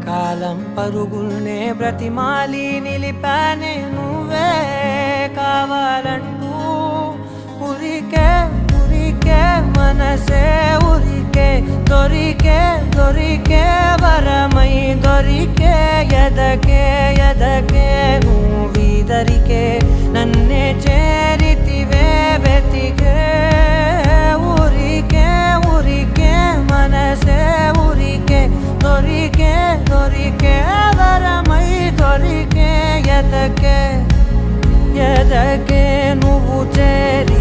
కాలం పరుగుల్నే బ్రతిమాలి నిలిపానే నువ్వే కావాలంటూ ఉరికే ఉరికే మనసే ఉరికే దొరికే దొరికే వరమై దొరికే ఎదకే ఎదకే నువ్వీదరికే నన్నే చేరితివే వెతికే ఊరికే ఊరికే మనసే ఊరికే దొరికే దొరికే వరమై దొరికే ఎదకే ఎదకే నువ్వు చేరి